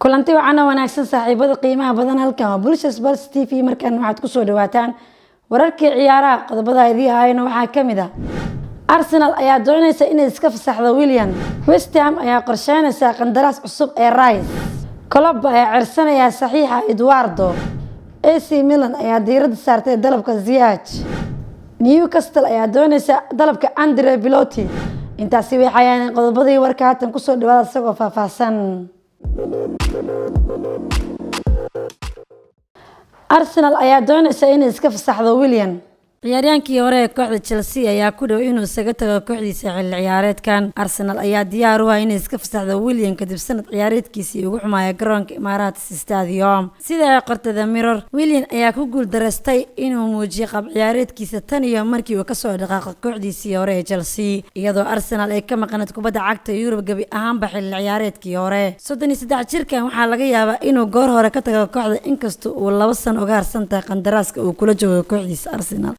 kulanti waxaana wanaagsan saaxiibada qiimaha badan halkan waa Bulsha Sports TV markan waxaad ku soo dhawaataan wararkii ciyaaraha qodobada ay hayno waxaa kamid ah Arsenal ayaa doonaysa inay iska fasaxdo Willian West Ham ayaa qorsheynaysa qandaraas cusub ee Rice Klopp ayaa cirsanaya saxiixa Eduardo AC Milan ayaa diiradda saartay dalabka Ziyech Newcastle ayaa doonaysa dalabka Andre Belotti intaasi waxay ayaan qodobadii warka haatan ku soo dhawaada isagoo faahfaahsan Arsenal ayaa doonaysa inay iska fasaxdo Willian ciyaaryahankii hore ee kooxda Chelsea ayaa ku dhow inuu isaga tago kooxdiisa xilli ciyaareedkan Arsenal ayaa diyaar u ah inay iska fasaxdo Willian kadib sanad ciyaareedkiisii ugu xumaaya garoonka Emirates Stadium sida ay qortay The Mirror Willian ayaa ku guuldareystay inuu muujiyo qab ciyaareedkiisa tan iyo markii uu ka soo dhaqaaqay kooxdiisii hore ee Chelsea iyadoo Arsenal ay ka maqnayd kubadda cagta Yurub gabi ahaanba xilli ciyaareedkii hore 33 jirkan waxaa laga yaabaa inuu goor hore ka tago kooxda inkastoo uu 2 sano uga harsan tahay qandaraaska uu kula joogo kooxdiisa Arsenal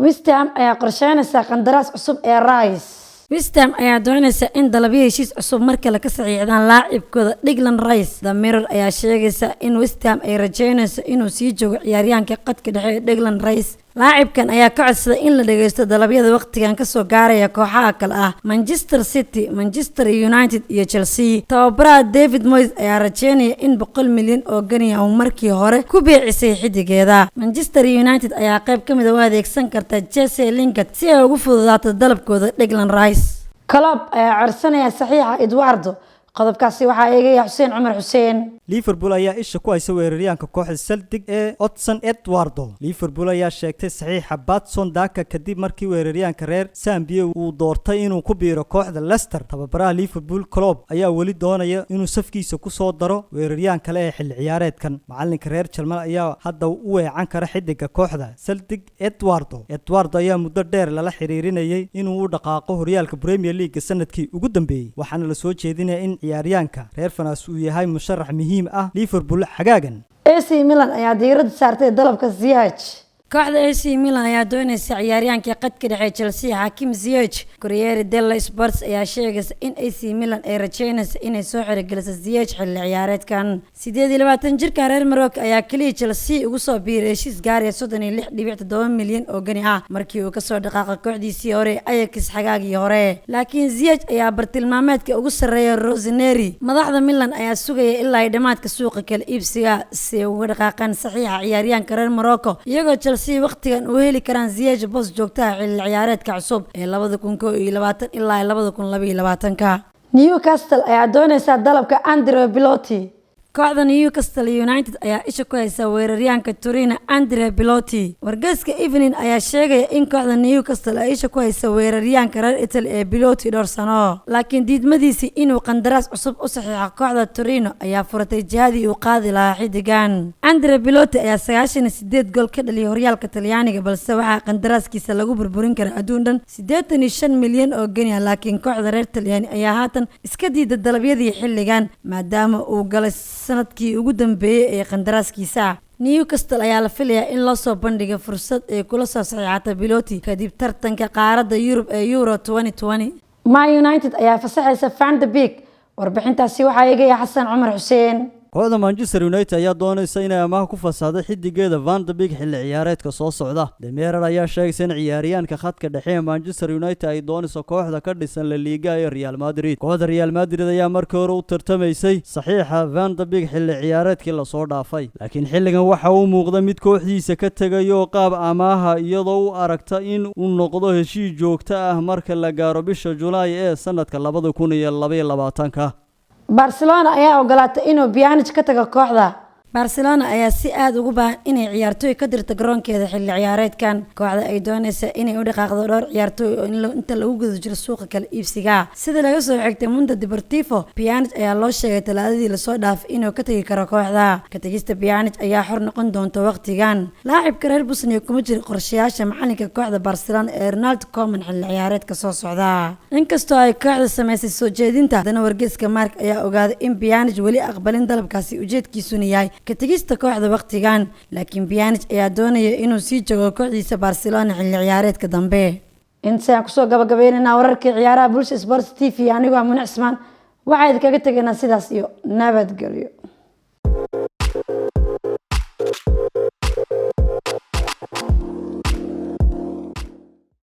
West Ham ayaa qorsheynaysa qandaraas cusub ee Rice West Ham ayaa doonaysa in dalabyo heshiis cusub marka la ka saxiixdaan laacibkooda Declan Rice The Mirror ayaa sheegaysa in West Ham ay rajeynayso inuu sii joogo ciyaaryahanka qadka dhexe ee Declan Rice laacibkan ayaa ka codsaday in la dhageysto dalabyada waqtigan ka soo gaaraya kooxaha kale ah Manchester City, Manchester United iyo Chelsea. Tababaraha David Moyes ayaa rajeynaya in 100 milyan oo ganiya uu markii hore ku beecisay xidigeeda. Manchester United ayaa qayb ka mid ah u adeegsan karta Jesse Lingard si ay ugu fududaato dalabkooda Declan Rice. Klopp ayaa cirsanaya saxiixa Eduardo qodobkaasi waxaa eegaya Xuseen Cumar Xuseen Liverpool ayaa isha ku haysa weeraryahanka kooxda Celtic ee Odson Eduardo Liverpool ayaa sheegtay saxiixa Patson Daka kadib markii weeraryahanka reer Zambia uu doortay inuu ku biiro kooxda Leicester tababaraha Liverpool Klopp ayaa weli doonaya inuu safkiisa ku soo daro weeraryahan kale ee xilli ciyaareedkan macalinka reer Jarmal ayaa hadda u weecan kara xidiga kooxda Celtic Eduardo ayaa muddo dheer lala xiriirinayay inuu u dhaqaaqo horyaalka Premier League sanadkii ugu dambeeyay waxaana la soo jeedinaya in ciyaaryahanka reer France uu yahay musharax muhiim ah Liverpool xagaagan AC Milan ayaa diiradda saartay dalabka Ziyech kooxda AC Milan ayaa doonaysa ciyaaryahanka qadka dhexe Chelsea Hakim Ziyech Corriere dello Sport ayaa sheegaysa in AC Milan ay rajeynayso inay soo xirigeliso Ziyech xilli ciyaareedkan 28 jirka reer Morocco ayaa kaliya Chelsea ugu soo biiray heshiis gaaraya 36.7 milyan oo gani ah markii uu ka soo dhaqaaqay kooxdiisii hore Ajax xagaagii hore laakiin Ziyech ayaa bartilmaameedka ugu sareeya Rossoneri madaxda Milan ayaa sugaya ilaa ay dhamaadka suuqa kala iibsiga si uu uga dhaqaaqan saxiixa ciyaaryahanka reer Morocco iyagoo Chelsea waqtigan uu heli karaan Ziyech boos joogta xilli ciyaareedka cusub ee 2021 ilaa 2022 Newcastle ayaa doonaysa dalabka Andre Belotti kooxda Newcastle United ayaa isha ku haysa weeraryahanka Torino Andre Belotti wargeyska Evening ayaa sheegaya in kooxda Newcastle ay isha ku haysa weeraryahanka reer Italy ee Belotti dhowr sano laakiin diidmadiisii inuu qandaraas cusub u saxiixo kooxda Torino ayaa furatay jihadii uu qaadi lahaa xidigan Andre Belotti ayaa 98 gool ka dhaliyay horyaalka Talyaaniga balse waxaa qandaraaskiisa lagu burburin karaa adduun dhan 85 milyan oo gani laakiin kooxda reer Talyaani ayaa haatan iska diiday dalabyadii xilligan maadaama uu galay sanadkii ugu dambeeyay ee qandaraaskiisa Newcastle ayaa la filayaa in loo soo bandhigo fursad ay kula soo saxiixato Belotti kadib tartanka qaaradda Yurub ee Euro 2020 Man United ayaa fasaxaysa Van de Beek warbixintaasi waxaa eegaya Xasan Cumar Xuseen kooxda Manchester United ayaa doonaysa inay amaah ku fasaxdo xidigeeda Van de Beek xilli ciyaareedka soo socda The Mirror ayaa sheegaysa in ciyaaryahanka khadka dhexe ee Manchester United ay doonayso kooxda ka dhisan La Liga ee Real Madrid kooxda Real Madrid ayaa markii hore u tartamaysay saxiixa Van de Beek xilli ciyaareedkii la soo dhaafay laakiin xilligan waxa uu muuqda mid kooxdiisa ka tagayo qaab amaaha iyadoo uu aragta in uu noqdo heshiis joogto ah marka la gaaro bisha July ee sanadka 2022 Barcelona ayaa ogolaatay inuu Pjanic ka tago kooxda Barcelona ayaa si aad ugu baahan inay ciyaartoy ka dirto garoonkeeda xilli ciyaareedkan kooxda ay doonaysa inay u dhaqaaqdo dhowr ciyaartoy oo inta lagu gudo jiro suuqa kala iibsiga sida laga soo xigtay Mundo Deportivo Pjanic ayaa loo sheegay talaadadii la soo dhaafay inuu ka tagi karo kooxda ka tagista Pjanic ayaa xor noqon doonta waqtigan laacibka reer Bosnia kuma jiro qorshayaasha macalinka kooxda Barcelona ee Ronald Koeman xilli ciyaareedka soo socda inkastoo ay kooxda sameysay soo jeedinta dana wargeyska Mark ayaa ogaaday in Pjanic weli aqbalin dalabkaasi ujeedkiisuna yahay ka tagista kooxda waqtigan laakiin Pjanic ayaa doonaya inuu sii joogo kooxdiisa Barcelona xilli ciyaareedka dambe inta ku soo gabagabeynaa wararkii ciyaaraha Bulsha Sports TV anigoo Munac Ismaan waxaa idinkaga tegaynaa sidaas iyo nabadgelyo.